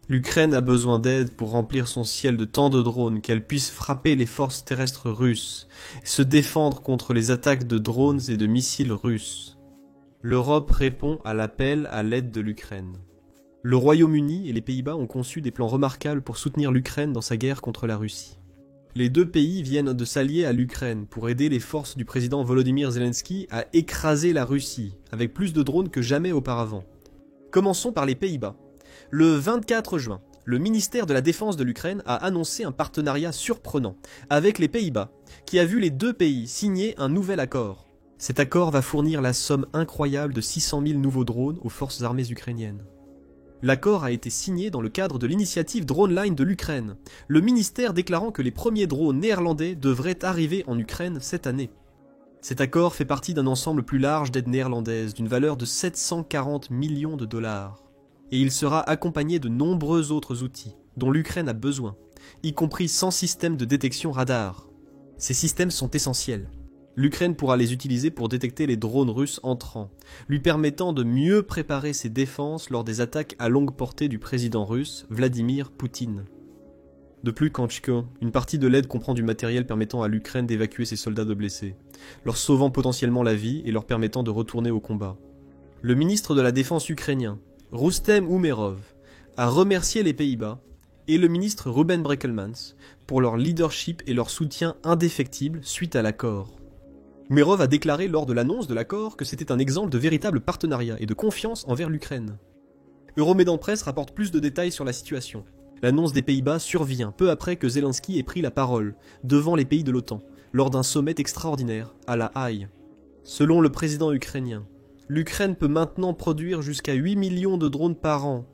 L'Ukraine a besoin d'aide pour remplir son ciel de tant de drones qu'elle puisse frapper les forces terrestres russes, et se défendre contre les attaques de drones et de missiles russes. L'Europe répond à l'appel à l'aide de l'Ukraine. Le Royaume-Uni et les Pays-Bas ont conçu des plans remarquables pour soutenir l'Ukraine dans sa guerre contre la Russie. Les deux pays viennent de s'allier à l'Ukraine pour aider les forces du président Volodymyr Zelensky à écraser la Russie, avec plus de drones que jamais auparavant. Commençons par les Pays-Bas. Le 24 juin, le ministère de la Défense de l'Ukraine a annoncé un partenariat surprenant avec les Pays-Bas, qui a vu les deux pays signer un nouvel accord. Cet accord va fournir la somme incroyable de 600 000 nouveaux drones aux forces armées ukrainiennes. L'accord a été signé dans le cadre de l'initiative DroneLine de l'Ukraine, le ministère déclarant que les premiers drones néerlandais devraient arriver en Ukraine cette année. Cet accord fait partie d'un ensemble plus large d'aides néerlandaises d'une valeur de 740 millions de dollars. Et il sera accompagné de nombreux autres outils dont l'Ukraine a besoin, y compris 100 systèmes de détection radar. Ces systèmes sont essentiels. L'Ukraine pourra les utiliser pour détecter les drones russes entrants, lui permettant de mieux préparer ses défenses lors des attaques à longue portée du président russe, Vladimir Poutine. De plus, Kanchko, une partie de l'aide comprend du matériel permettant à l'Ukraine d'évacuer ses soldats de blessés, leur sauvant potentiellement la vie et leur permettant de retourner au combat. Le ministre de la Défense ukrainien, Rustem Umerov, a remercié les Pays-Bas et le ministre Ruben Brekelmans pour leur leadership et leur soutien indéfectible suite à l'accord. Umerov a déclaré lors de l'annonce de l'accord que c'était un exemple de véritable partenariat et de confiance envers l'Ukraine. Euromédan Presse rapporte plus de détails sur la situation. L'annonce des Pays-Bas survient peu après que Zelensky ait pris la parole devant les pays de l'OTAN lors d'un sommet extraordinaire à La Haye. Selon le président ukrainien, l'Ukraine peut maintenant produire jusqu'à 8 millions de drones par an,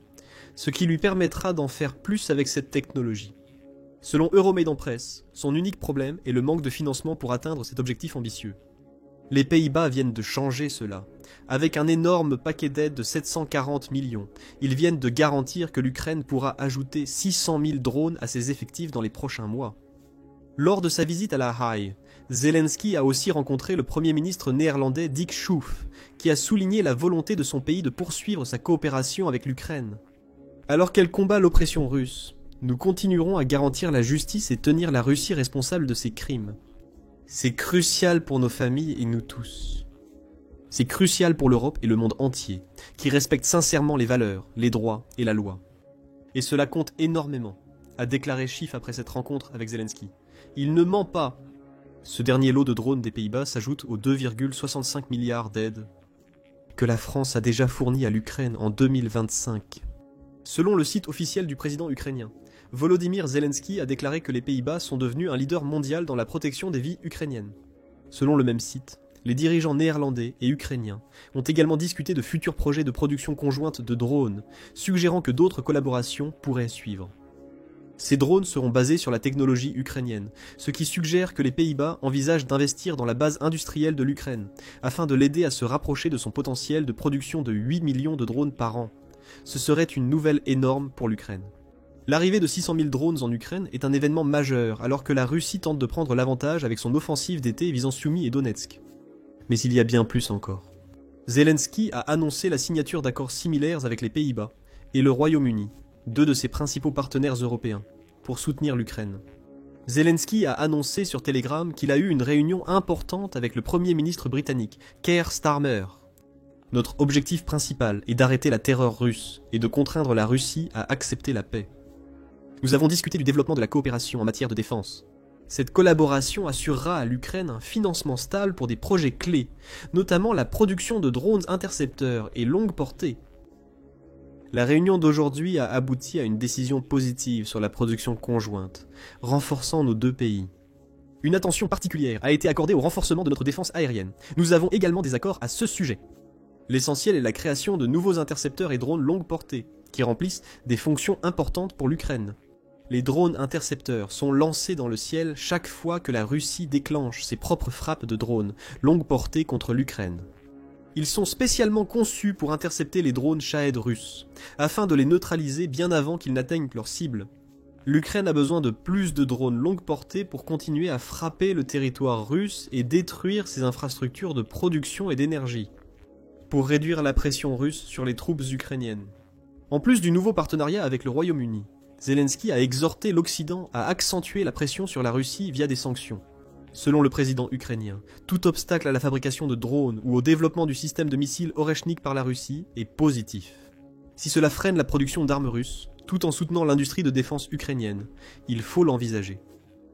ce qui lui permettra d'en faire plus avec cette technologie. Selon Euromédan Presse, son unique problème est le manque de financement pour atteindre cet objectif ambitieux. Les Pays-Bas viennent de changer cela. Avec un énorme paquet d'aide de 740 millions, ils viennent de garantir que l'Ukraine pourra ajouter 600 000 drones à ses effectifs dans les prochains mois. Lors de sa visite à La Haye, Zelensky a aussi rencontré le Premier ministre néerlandais Dick Schoof, qui a souligné la volonté de son pays de poursuivre sa coopération avec l'Ukraine. Alors qu'elle combat l'oppression russe, nous continuerons à garantir la justice et tenir la Russie responsable de ses crimes. C'est crucial pour nos familles et nous tous. C'est crucial pour l'Europe et le monde entier, qui respectent sincèrement les valeurs, les droits et la loi. Et cela compte énormément, a déclaré Schiff après cette rencontre avec Zelensky. Il ne ment pas. Ce dernier lot de drones des Pays-Bas s'ajoute aux 2,65 milliards d'aides que la France a déjà fournies à l'Ukraine en 2025. Selon le site officiel du président ukrainien, Volodymyr Zelensky a déclaré que les Pays-Bas sont devenus un leader mondial dans la protection des vies ukrainiennes. Selon le même site, les dirigeants néerlandais et ukrainiens ont également discuté de futurs projets de production conjointe de drones, suggérant que d'autres collaborations pourraient suivre. Ces drones seront basés sur la technologie ukrainienne, ce qui suggère que les Pays-Bas envisagent d'investir dans la base industrielle de l'Ukraine, afin de l'aider à se rapprocher de son potentiel de production de 8 millions de drones par an. Ce serait une nouvelle énorme pour l'Ukraine. L'arrivée de 600 000 drones en Ukraine est un événement majeur, alors que la Russie tente de prendre l'avantage avec son offensive d'été visant Soumy et Donetsk. Mais il y a bien plus encore. Zelensky a annoncé la signature d'accords similaires avec les Pays-Bas et le Royaume-Uni, deux de ses principaux partenaires européens, pour soutenir l'Ukraine. Zelensky a annoncé sur Telegram qu'il a eu une réunion importante avec le Premier ministre britannique, Keir Starmer. Notre objectif principal est d'arrêter la terreur russe et de contraindre la Russie à accepter la paix. Nous avons discuté du développement de la coopération en matière de défense. Cette collaboration assurera à l'Ukraine un financement stable pour des projets clés, notamment la production de drones intercepteurs et longue portée. La réunion d'aujourd'hui a abouti à une décision positive sur la production conjointe, renforçant nos deux pays. Une attention particulière a été accordée au renforcement de notre défense aérienne. Nous avons également des accords à ce sujet. L'essentiel est la création de nouveaux intercepteurs et drones longue portée, qui remplissent des fonctions importantes pour l'Ukraine. Les drones intercepteurs sont lancés dans le ciel chaque fois que la Russie déclenche ses propres frappes de drones longue portée contre l'Ukraine. Ils sont spécialement conçus pour intercepter les drones Shahed russes, afin de les neutraliser bien avant qu'ils n'atteignent leur cible. L'Ukraine a besoin de plus de drones longue portée pour continuer à frapper le territoire russe et détruire ses infrastructures de production et d'énergie, pour réduire la pression russe sur les troupes ukrainiennes. En plus du nouveau partenariat avec le Royaume-Uni, Zelensky a exhorté l'Occident à accentuer la pression sur la Russie via des sanctions. Selon le président ukrainien, tout obstacle à la fabrication de drones ou au développement du système de missiles Oreshnik par la Russie est positif. Si cela freine la production d'armes russes, tout en soutenant l'industrie de défense ukrainienne, il faut l'envisager.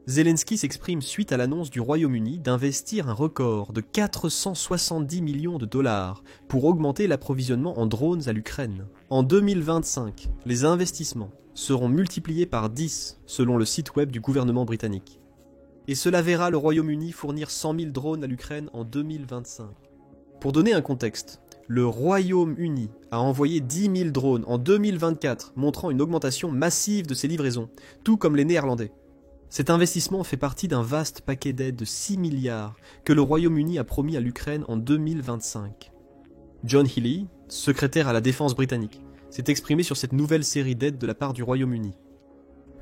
Zelensky s'exprime suite à l'annonce du Royaume-Uni d'investir un record de 470 millions de dollars pour augmenter l'approvisionnement en drones à l'Ukraine. En 2025, les investissements seront multipliés par 10 selon le site web du gouvernement britannique. Et cela verra le Royaume-Uni fournir 100 000 drones à l'Ukraine en 2025. Pour donner un contexte, le Royaume-Uni a envoyé 10 000 drones en 2024, montrant une augmentation massive de ses livraisons, tout comme les Néerlandais. Cet investissement fait partie d'un vaste paquet d'aides de 6 milliards que le Royaume-Uni a promis à l'Ukraine en 2025. John Healey, secrétaire à la défense britannique, s'est exprimé sur cette nouvelle série d'aides de la part du Royaume-Uni.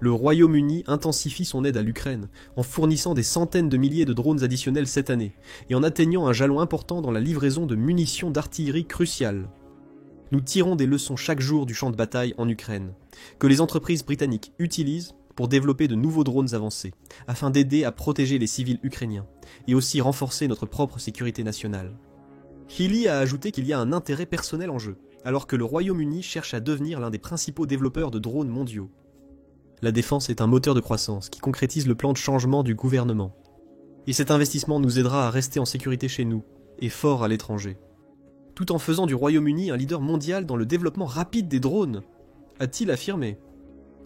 Le Royaume-Uni intensifie son aide à l'Ukraine en fournissant des centaines de milliers de drones additionnels cette année et en atteignant un jalon important dans la livraison de munitions d'artillerie cruciales. Nous tirons des leçons chaque jour du champ de bataille en Ukraine, que les entreprises britanniques utilisent pour développer de nouveaux drones avancés, afin d'aider à protéger les civils ukrainiens, et aussi renforcer notre propre sécurité nationale. Healey a ajouté qu'il y a un intérêt personnel en jeu, alors que le Royaume-Uni cherche à devenir l'un des principaux développeurs de drones mondiaux. La défense est un moteur de croissance qui concrétise le plan de changement du gouvernement. Et cet investissement nous aidera à rester en sécurité chez nous, et fort à l'étranger. Tout en faisant du Royaume-Uni un leader mondial dans le développement rapide des drones, a-t-il affirmé.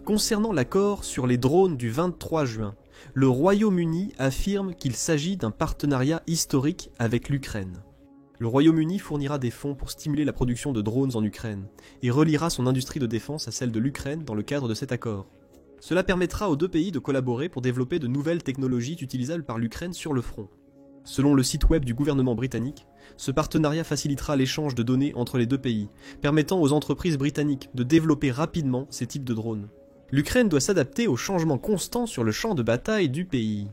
Concernant l'accord sur les drones du 23 juin, le Royaume-Uni affirme qu'il s'agit d'un partenariat historique avec l'Ukraine. Le Royaume-Uni fournira des fonds pour stimuler la production de drones en Ukraine et reliera son industrie de défense à celle de l'Ukraine dans le cadre de cet accord. Cela permettra aux deux pays de collaborer pour développer de nouvelles technologies utilisables par l'Ukraine sur le front. Selon le site web du gouvernement britannique, ce partenariat facilitera l'échange de données entre les deux pays, permettant aux entreprises britanniques de développer rapidement ces types de drones. L'Ukraine doit s'adapter aux changements constants sur le champ de bataille du pays.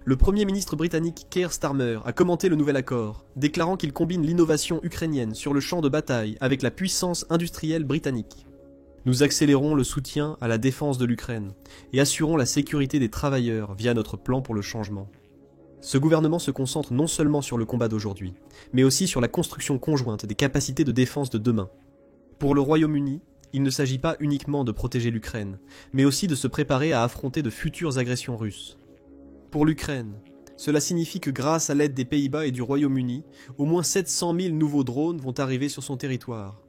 Le Premier ministre britannique Keir Starmer a commenté le nouvel accord, déclarant qu'il combine l'innovation ukrainienne sur le champ de bataille avec la puissance industrielle britannique. Nous accélérons le soutien à la défense de l'Ukraine et assurons la sécurité des travailleurs via notre plan pour le changement. Ce gouvernement se concentre non seulement sur le combat d'aujourd'hui, mais aussi sur la construction conjointe des capacités de défense de demain. Pour le Royaume-Uni, il ne s'agit pas uniquement de protéger l'Ukraine, mais aussi de se préparer à affronter de futures agressions russes. Pour l'Ukraine, cela signifie que grâce à l'aide des Pays-Bas et du Royaume-Uni, au moins 700 000 nouveaux drones vont arriver sur son territoire.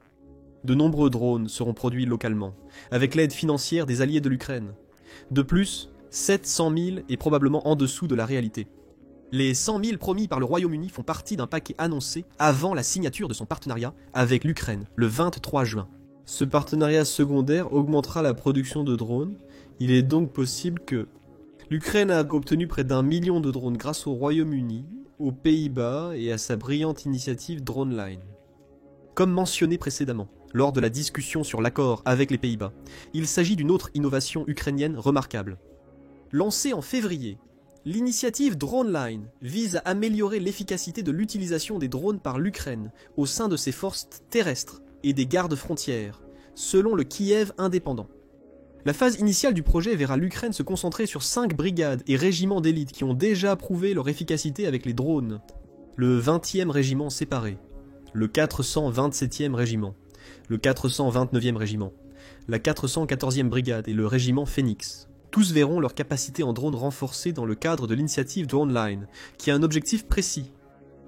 De nombreux drones seront produits localement, avec l'aide financière des alliés de l'Ukraine. De plus, 700 000 est probablement en dessous de la réalité. Les 100 000 promis par le Royaume-Uni font partie d'un paquet annoncé avant la signature de son partenariat avec l'Ukraine, le 23 juin. Ce partenariat secondaire augmentera la production de drones. Il est donc possible que l'Ukraine a obtenu près d'1 million de drones grâce au Royaume-Uni, aux Pays-Bas et à sa brillante initiative DroneLine. Comme mentionné précédemment, lors de la discussion sur l'accord avec les Pays-Bas, il s'agit d'une autre innovation ukrainienne remarquable. Lancée en février, l'initiative DroneLine vise à améliorer l'efficacité de l'utilisation des drones par l'Ukraine au sein de ses forces terrestres et des gardes frontières, selon le Kiev indépendant. La phase initiale du projet verra l'Ukraine se concentrer sur 5 brigades et régiments d'élite qui ont déjà prouvé leur efficacité avec les drones. Le 20e régiment séparé, le 427e régiment, le 429e régiment, la 414e brigade et le régiment Phoenix. Tous verront leur capacité en drone renforcée dans le cadre de l'initiative DroneLine, qui a un objectif précis.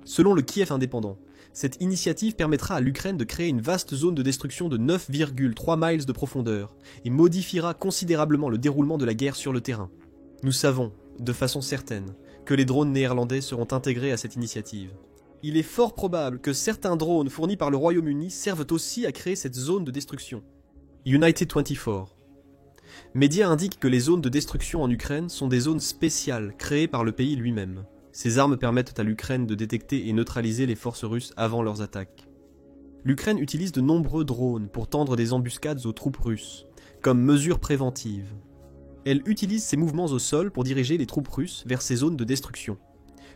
Selon le Kiev indépendant, cette initiative permettra à l'Ukraine de créer une vaste zone de destruction de 9,3 miles de profondeur et modifiera considérablement le déroulement de la guerre sur le terrain. Nous savons, de façon certaine, que les drones néerlandais seront intégrés à cette initiative. Il est fort probable que certains drones fournis par le Royaume-Uni servent aussi à créer cette zone de destruction. United 24. Médias indiquent que les zones de destruction en Ukraine sont des zones spéciales créées par le pays lui-même. Ces armes permettent à l'Ukraine de détecter et neutraliser les forces russes avant leurs attaques. L'Ukraine utilise de nombreux drones pour tendre des embuscades aux troupes russes, comme mesure préventive. Elle utilise ces mouvements au sol pour diriger les troupes russes vers ces zones de destruction.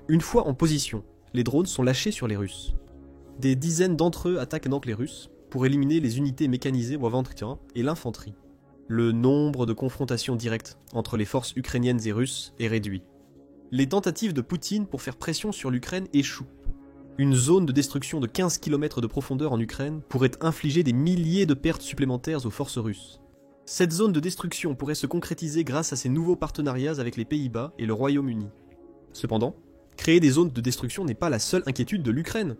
Une fois en position, les drones sont lâchés sur les Russes. Des dizaines d'entre eux attaquent donc les Russes, pour éliminer les unités mécanisées ou avant terrain et l'infanterie. Le nombre de confrontations directes entre les forces ukrainiennes et russes est réduit. Les tentatives de Poutine pour faire pression sur l'Ukraine échouent. Une zone de destruction de 15 km de profondeur en Ukraine pourrait infliger des milliers de pertes supplémentaires aux forces russes. Cette zone de destruction pourrait se concrétiser grâce à ces nouveaux partenariats avec les Pays-Bas et le Royaume-Uni. Cependant, créer des zones de destruction n'est pas la seule inquiétude de l'Ukraine.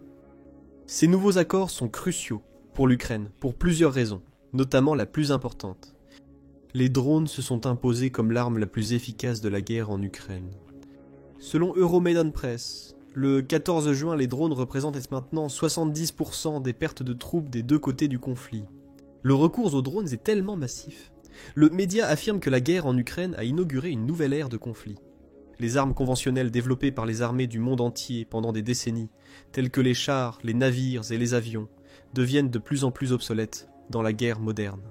Ces nouveaux accords sont cruciaux pour l'Ukraine pour plusieurs raisons, notamment la plus importante. Les drones se sont imposés comme l'arme la plus efficace de la guerre en Ukraine. Selon Euromaidan Press, le 14 juin, les drones représentent maintenant 70% des pertes de troupes des deux côtés du conflit. Le recours aux drones est tellement massif. Le média affirme que la guerre en Ukraine a inauguré une nouvelle ère de conflit. Les armes conventionnelles développées par les armées du monde entier pendant des décennies, telles que les chars, les navires et les avions, deviennent de plus en plus obsolètes dans la guerre moderne.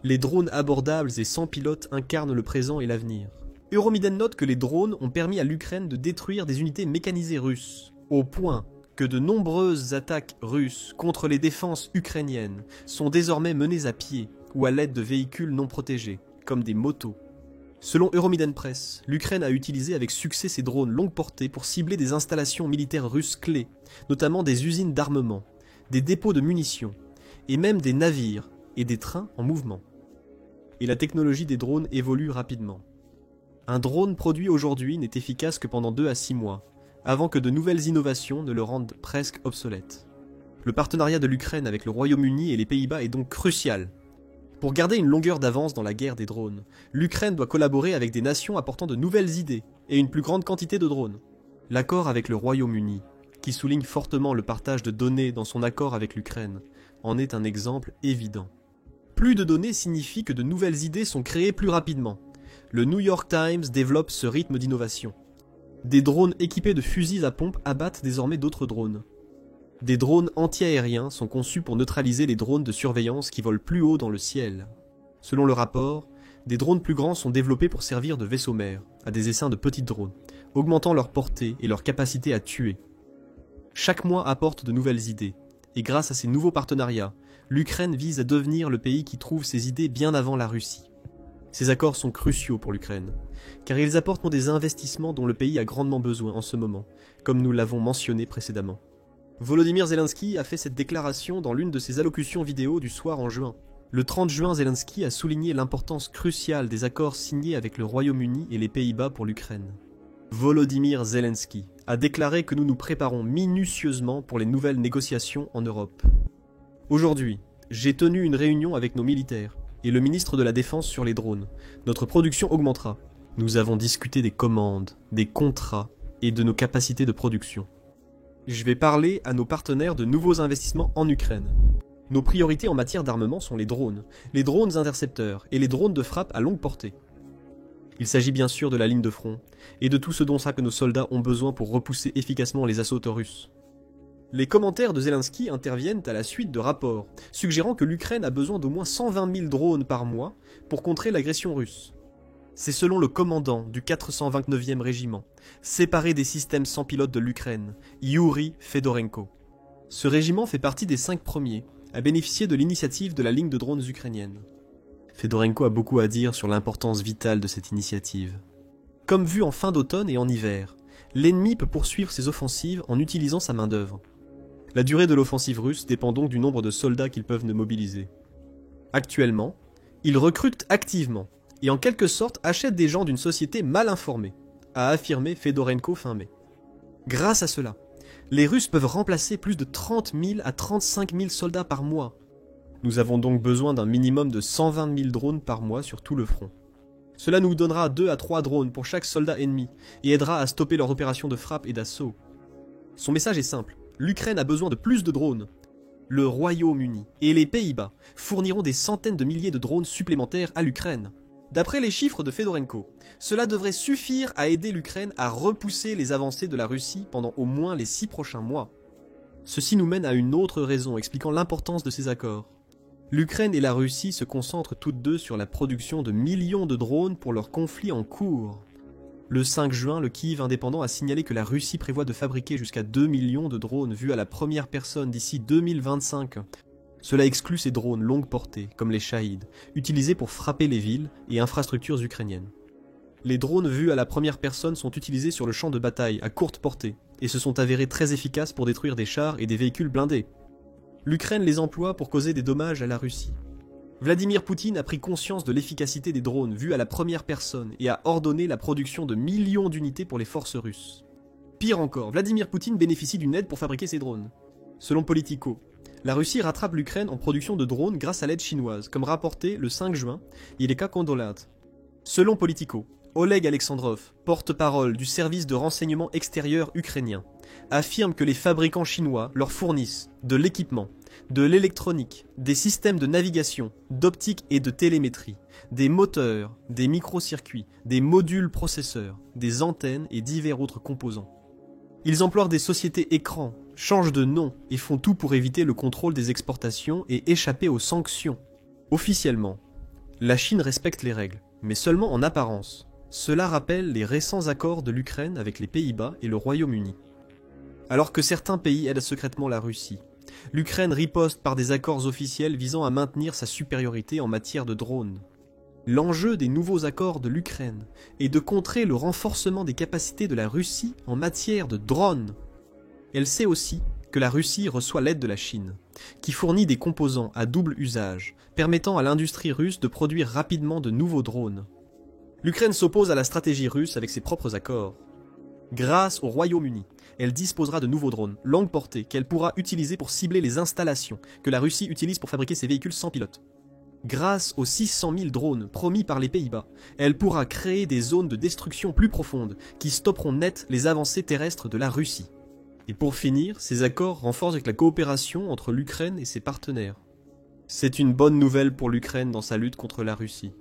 Les drones abordables et sans pilote incarnent le présent et l'avenir. Euromaidan note que les drones ont permis à l'Ukraine de détruire des unités mécanisées russes, au point que de nombreuses attaques russes contre les défenses ukrainiennes sont désormais menées à pied ou à l'aide de véhicules non protégés, comme des motos. Selon Euromaidan Press, l'Ukraine a utilisé avec succès ses drones longue portée pour cibler des installations militaires russes clés, notamment des usines d'armement, des dépôts de munitions, et même des navires et des trains en mouvement. Et la technologie des drones évolue rapidement. Un drone produit aujourd'hui n'est efficace que pendant 2 à 6 mois, avant que de nouvelles innovations ne le rendent presque obsolète. Le partenariat de l'Ukraine avec le Royaume-Uni et les Pays-Bas est donc crucial. Pour garder une longueur d'avance dans la guerre des drones, l'Ukraine doit collaborer avec des nations apportant de nouvelles idées et une plus grande quantité de drones. L'accord avec le Royaume-Uni, qui souligne fortement le partage de données dans son accord avec l'Ukraine, en est un exemple évident. Plus de données signifie que de nouvelles idées sont créées plus rapidement. Le New York Times développe ce rythme d'innovation. Des drones équipés de fusils à pompe abattent désormais d'autres drones. Des drones anti-aériens sont conçus pour neutraliser les drones de surveillance qui volent plus haut dans le ciel. Selon le rapport, des drones plus grands sont développés pour servir de vaisseaux mères à des essaims de petits drones, augmentant leur portée et leur capacité à tuer. Chaque mois apporte de nouvelles idées, et grâce à ces nouveaux partenariats, l'Ukraine vise à devenir le pays qui trouve ces idées bien avant la Russie. Ces accords sont cruciaux pour l'Ukraine, car ils apportent des investissements dont le pays a grandement besoin en ce moment, comme nous l'avons mentionné précédemment. Volodymyr Zelensky a fait cette déclaration dans l'une de ses allocutions vidéo du soir en juin. Le 30 juin, Zelensky a souligné l'importance cruciale des accords signés avec le Royaume-Uni et les Pays-Bas pour l'Ukraine. Volodymyr Zelensky a déclaré que nous nous préparons minutieusement pour les nouvelles négociations en Europe. Aujourd'hui, j'ai tenu une réunion avec nos militaires et le ministre de la Défense sur les drones. Notre production augmentera. Nous avons discuté des commandes, des contrats et de nos capacités de production. Je vais parler à nos partenaires de nouveaux investissements en Ukraine. Nos priorités en matière d'armement sont les drones intercepteurs et les drones de frappe à longue portée. Il s'agit bien sûr de la ligne de front et de tout ce dont nos soldats ont besoin pour repousser efficacement les assauts russes. Les commentaires de Zelensky interviennent à la suite de rapports, suggérant que l'Ukraine a besoin d'au moins 120 000 drones par mois pour contrer l'agression russe. C'est selon le commandant du 429e régiment, séparé des systèmes sans pilote de l'Ukraine, Yuri Fedorenko. Ce régiment fait partie des 5 premiers à bénéficier de l'initiative de la ligne de drones ukrainienne. Fedorenko a beaucoup à dire sur l'importance vitale de cette initiative. Comme vu en fin d'automne et en hiver, l'ennemi peut poursuivre ses offensives en utilisant sa main-d'œuvre. La durée de l'offensive russe dépend donc du nombre de soldats qu'ils peuvent mobiliser. Actuellement, ils recrutent activement et en quelque sorte achètent des gens d'une société mal informée, a affirmé Fedorenko fin mai. Grâce à cela, les Russes peuvent remplacer plus de 30 000 à 35 000 soldats par mois. Nous avons donc besoin d'un minimum de 120 000 drones par mois sur tout le front. Cela nous donnera 2 à 3 drones pour chaque soldat ennemi et aidera à stopper leur opération de frappe et d'assaut. Son message est simple, l'Ukraine a besoin de plus de drones. Le Royaume-Uni et les Pays-Bas fourniront des centaines de milliers de drones supplémentaires à l'Ukraine. D'après les chiffres de Fedorenko, cela devrait suffire à aider l'Ukraine à repousser les avancées de la Russie pendant au moins les 6 prochains mois. Ceci nous mène à une autre raison expliquant l'importance de ces accords. L'Ukraine et la Russie se concentrent toutes deux sur la production de millions de drones pour leur conflit en cours. Le 5 juin, le Kyiv indépendant a signalé que la Russie prévoit de fabriquer jusqu'à 2 millions de drones vus à la première personne d'ici 2025. Cela exclut ces drones longue portée, comme les Shahid, utilisés pour frapper les villes et infrastructures ukrainiennes. Les drones vus à la première personne sont utilisés sur le champ de bataille à courte portée, et se sont avérés très efficaces pour détruire des chars et des véhicules blindés. L'Ukraine les emploie pour causer des dommages à la Russie. Vladimir Poutine a pris conscience de l'efficacité des drones vus à la première personne et a ordonné la production de millions d'unités pour les forces russes. Pire encore, Vladimir Poutine bénéficie d'une aide pour fabriquer ces drones. Selon Politico, la Russie rattrape l'Ukraine en production de drones grâce à l'aide chinoise, comme rapporté le 5 juin, Ileka Kondolat. Selon Politico, Oleg Alexandrov, porte-parole du service de renseignement extérieur ukrainien, affirme que les fabricants chinois leur fournissent de l'équipement, de l'électronique, des systèmes de navigation, d'optique et de télémétrie, des moteurs, des microcircuits, des modules processeurs, des antennes et divers autres composants. Ils emploient des sociétés écrans, changent de nom et font tout pour éviter le contrôle des exportations et échapper aux sanctions. Officiellement, la Chine respecte les règles, mais seulement en apparence. Cela rappelle les récents accords de l'Ukraine avec les Pays-Bas et le Royaume-Uni. Alors que certains pays aident secrètement la Russie, l'Ukraine riposte par des accords officiels visant à maintenir sa supériorité en matière de drones. L'enjeu des nouveaux accords de l'Ukraine est de contrer le renforcement des capacités de la Russie en matière de drones. Elle sait aussi que la Russie reçoit l'aide de la Chine, qui fournit des composants à double usage, permettant à l'industrie russe de produire rapidement de nouveaux drones. L'Ukraine s'oppose à la stratégie russe avec ses propres accords. Grâce au Royaume-Uni, elle disposera de nouveaux drones, longue portée, qu'elle pourra utiliser pour cibler les installations que la Russie utilise pour fabriquer ses véhicules sans pilote. Grâce aux 600 000 drones promis par les Pays-Bas, elle pourra créer des zones de destruction plus profondes qui stopperont net les avancées terrestres de la Russie. Et pour finir, ces accords renforcent avec la coopération entre l'Ukraine et ses partenaires. C'est une bonne nouvelle pour l'Ukraine dans sa lutte contre la Russie.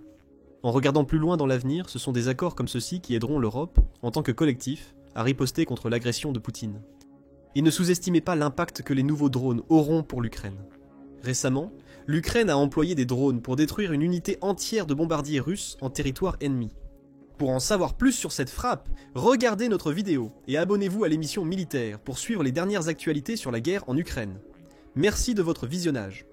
En regardant plus loin dans l'avenir, ce sont des accords comme ceux-ci qui aideront l'Europe, en tant que collectif, à riposter contre l'agression de Poutine. Et ne sous-estimez pas l'impact que les nouveaux drones auront pour l'Ukraine. Récemment, l'Ukraine a employé des drones pour détruire une unité entière de bombardiers russes en territoire ennemi. Pour en savoir plus sur cette frappe, regardez notre vidéo et abonnez-vous à l'émission Militaire pour suivre les dernières actualités sur la guerre en Ukraine. Merci de votre visionnage.